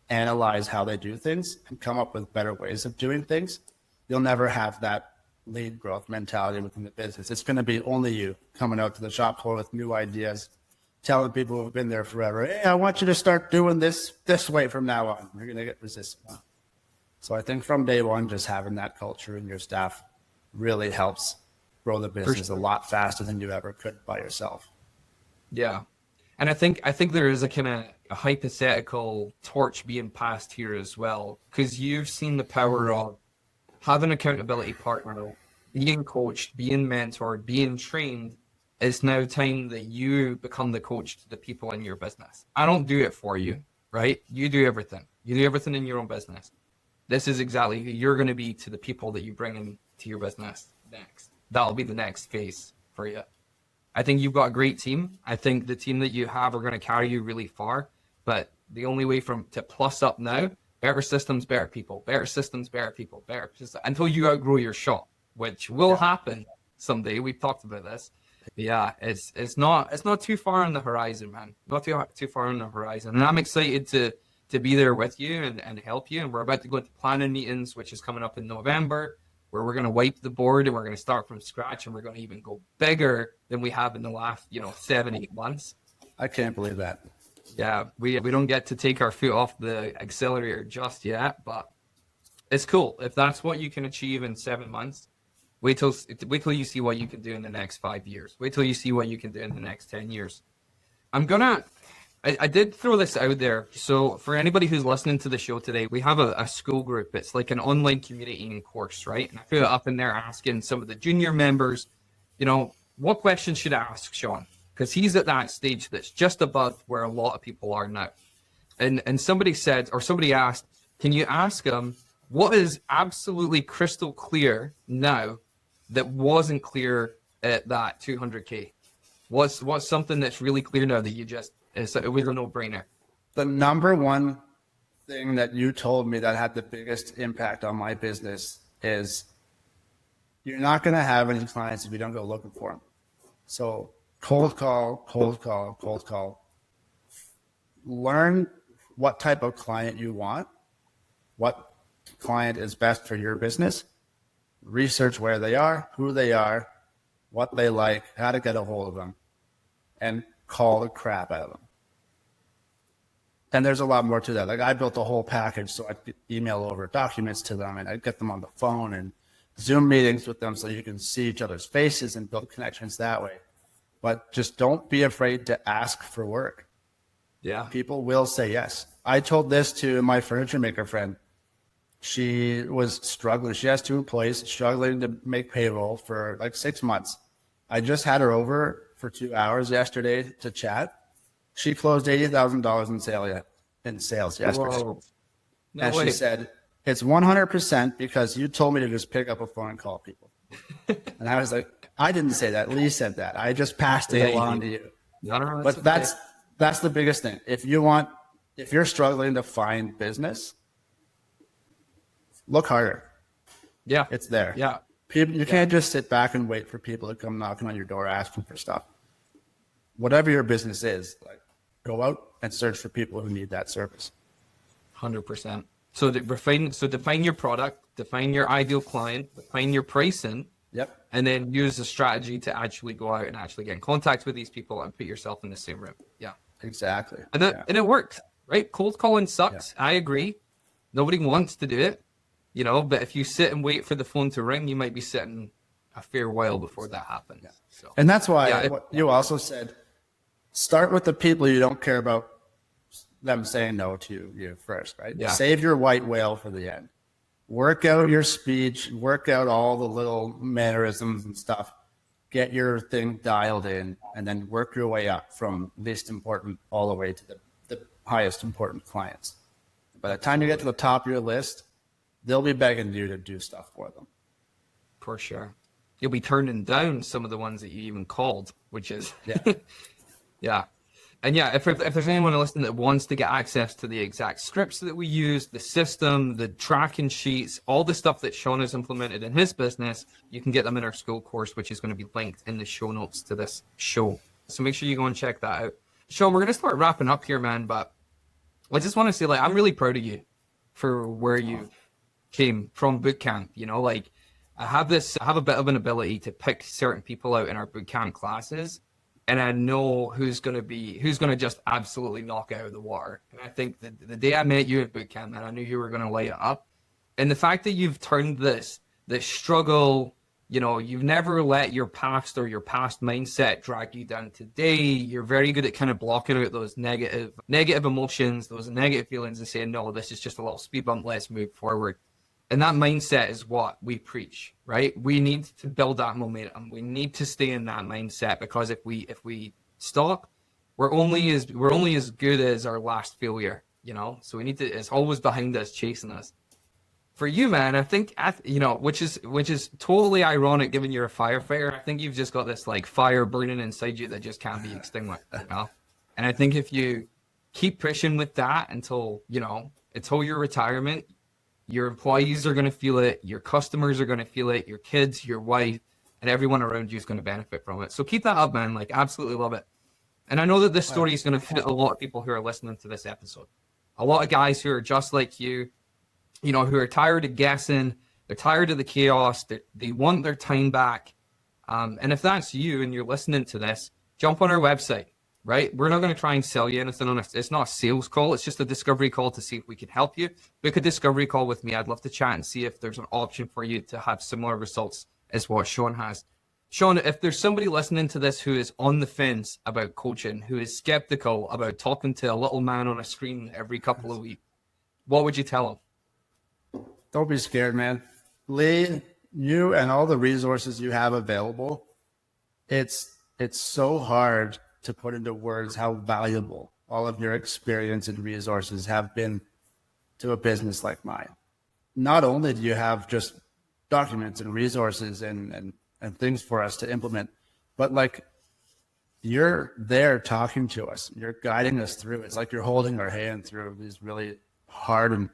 analyze how they do things and come up with better ways of doing things, you'll never have that lead growth mentality within the business. It's going to be only you coming out to the shop floor with new ideas, telling people who've been there forever, hey, I want you to start doing this way from now on. You're going to get resistance. So I think from day one, just having that culture in your staff really helps grow the business a lot faster than you ever could by yourself. Yeah. And I think there is a kind of a hypothetical torch being passed here as well, because you've seen the power of having an accountability partner being coached, being mentored, being trained, it's now time that you become the coach to the people in your business. I don't do it for you, right? You do everything. You do everything in your own business. This is exactly who you're going to be to the people that you bring into your business next. That'll be the next phase for you. I think you've got a great team. I think the team that you have are going to carry you really far. But the only way to plus up now, better systems, better people, better systems, better people, better systems, until you outgrow your shop, which will happen someday. We've talked about this. Yeah, it's not too far on the horizon, man. Not too far on the horizon. And I'm excited to be there with you and help you. And we're about to go into planning meetings, which is coming up in November, where we're going to wipe the board and we're going to start from scratch, and we're going to even go bigger than we have in the last 7-8 months. I can't believe that. Yeah, we don't get to take our foot off the accelerator just yet, but it's cool. If that's what you can achieve in 7 months, wait till you see what you can do in the next 5 years. Wait till you see what you can do in the next 10 years. I did throw this out there. So for anybody who's listening to the show today, we have a school group. It's like an online community and course, right? And I put it up in there asking some of the junior members, what questions should I ask Sean? Because he's at that stage that's just above where a lot of people are now. And somebody asked, can you ask him what is absolutely crystal clear now that wasn't clear at that 200K? What's something that's really clear now that it was a no-brainer? The number one thing that you told me that had the biggest impact on my business is you're not going to have any clients if you don't go looking for them. So cold call. Learn what type of client you want, what client is best for your business. Research where they are, who they are, what they like, how to get a hold of them, and call the crap out of them. And there's a lot more to that. Like, I built a whole package so I'd email over documents to them, and I'd get them on the phone and Zoom meetings with them so you can see each other's faces and build connections that way. But just don't be afraid to ask for work. Yeah. People will say yes. I told this to my furniture maker friend. She was struggling. She has 2 employees, struggling to make payroll for like 6 months. I just had her over for 2 hours yesterday to chat. She closed $80,000 in sales yesterday. Whoa. No and way. She said, it's 100% because you told me to just pick up a phone and call people. And I was like, I didn't say that. Lee said that. I just passed it along to you. No, but that's the biggest thing. If you're struggling to find business, look harder. Yeah. It's there. Yeah. You can't just sit back and wait for people to come knocking on your door asking for stuff. Whatever your business is, like, go out and search for people who need that service. 100%. So define your product, define your ideal client, define your pricing. Yep. And then use a strategy to actually go out and actually get in contact with these people and put yourself in the same room. Yeah. Exactly. And it worked, right? Cold calling sucks. Yeah. I agree. Nobody wants to do it, but if you sit and wait for the phone to ring, you might be sitting a fair while before that happens. Yeah. So, and that's why what you also said, start with the people you don't care about them saying no to you first, right? Yeah. Save your white whale for the end. Work out your speech, work out all the little mannerisms and stuff. Get your thing dialed in, and then work your way up from least important all the way to the highest important clients. By the time you get to the top of your list, they'll be begging you to do stuff for them. For sure. You'll be turning down some of the ones that you even called, which is, yeah. And yeah, if there's anyone listening that wants to get access to the exact scripts that we use, the system, the tracking sheets, all the stuff that Sean has implemented in his business, you can get them in our school course, which is going to be linked in the show notes to this show. So make sure you go and check that out. Sean, we're going to start wrapping up here, man, but I just want to say, I'm really proud of you for where you came from boot camp. I have a bit of an ability to pick certain people out in our boot camp classes, and I know who's going to just absolutely knock out of the water. And I think that the day I met you at boot camp, man, I knew you were going to light it up. And the fact that you've turned this struggle, you've never let your past or your past mindset drag you down today. You're very good at kind of blocking out those negative emotions, those negative feelings, and saying, no, this is just a little speed bump. Let's move forward. And that mindset is what we preach, right? We need to build that momentum. We need to stay in that mindset, because if we stop, we're only as good as our last failure, you know? So we need to, it's always behind us, chasing us. For you, man, I think, you know, which is totally ironic given you're a firefighter. I think you've just got this like fire burning inside you that just can't be extinguished, you know? And I think if you keep pushing with that until, you know, until your retirement, your employees are going to feel it, your customers are going to feel it, your kids, your wife, and everyone around you is going to benefit from it. So keep that up, man. Like, absolutely love it. And I know that this story is going to fit a lot of people who are listening to this episode. A lot of guys who are just like you know, who are tired of guessing, they're tired of the chaos, they want their time back. And if that's you and you're listening to this, jump on our website, right? We're not going to try and sell you anything on it. It's not a sales call. It's just a discovery call to see if we can help you. Book a discovery call with me. I'd love to chat and see if there's an option for you to have similar results as what Sean has. Sean, if there's somebody listening to this who is on the fence about coaching, who is skeptical about talking to a little man on a screen every couple of weeks, what would you tell them? Don't be scared, man. Lee, you and all the resources you have available, it's so hard to put into words how valuable all of your experience and resources have been to a business like mine. Not only do you have just documents and resources and things for us to implement, but like, you're there talking to us. You're guiding us through. It's like you're holding our hand through these really hard and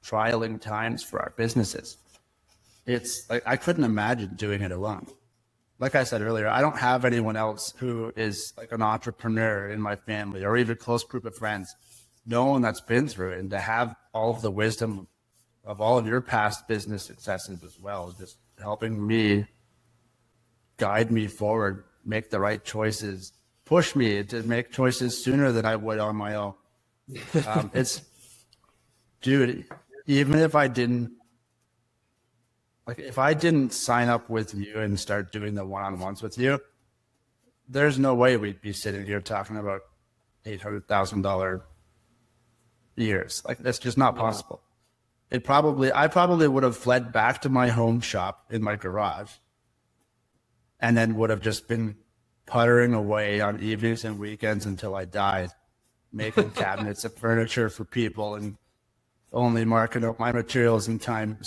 trialing times for our businesses. It's like, I couldn't imagine doing it alone. Like I said earlier, I don't have anyone else who is like an entrepreneur in my family or even a close group of friends. No one that's been through it, and to have all of the wisdom of all of your past business successes as well, just helping me, guide me forward, make the right choices, push me to make choices sooner than I would on my own. Dude, even if I didn't sign up with you and start doing the one-on-ones with you, there's no way we'd be sitting here talking about $800,000 years. Like, that's just not possible. I probably would have fled back to my home shop in my garage and then would have just been puttering away on evenings and weekends until I died, making cabinets and furniture for people and only marking up my materials in time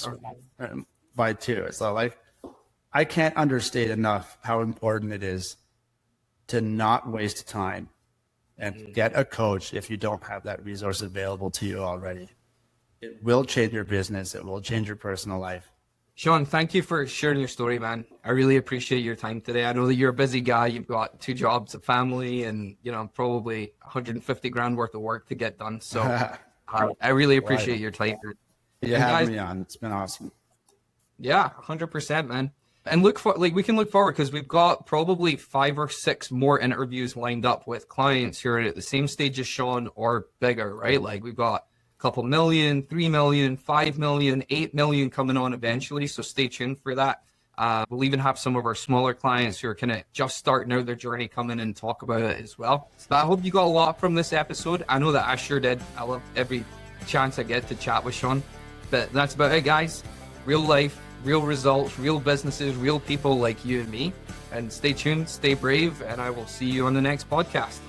by two. So like, I can't understate enough how important it is to not waste time and get a coach if you don't have that resource available to you already. It will change your business. It will change your personal life. Sean, thank you for sharing your story, man. I really appreciate your time today. I know that you're a busy guy. You've got 2 jobs, a family, and, you know, probably 150 grand worth of work to get done. So I really appreciate your time. You having me on. It's been awesome. Yeah, 100%, man. And we can look forward, because we've got probably 5 or 6 more interviews lined up with clients who are at the same stage as Sean or bigger, right? Like, we've got a couple million, 3 million, 5 million, 8 million coming on eventually. So stay tuned for that. We'll even have some of our smaller clients who are kind of just starting out their journey come in and talk about it as well. So I hope you got a lot from this episode. I know that I sure did. I love every chance I get to chat with Sean. But that's about it, guys. Real life, real results, real businesses, real people like you and me. And stay tuned, stay brave, and I will see you on the next podcast.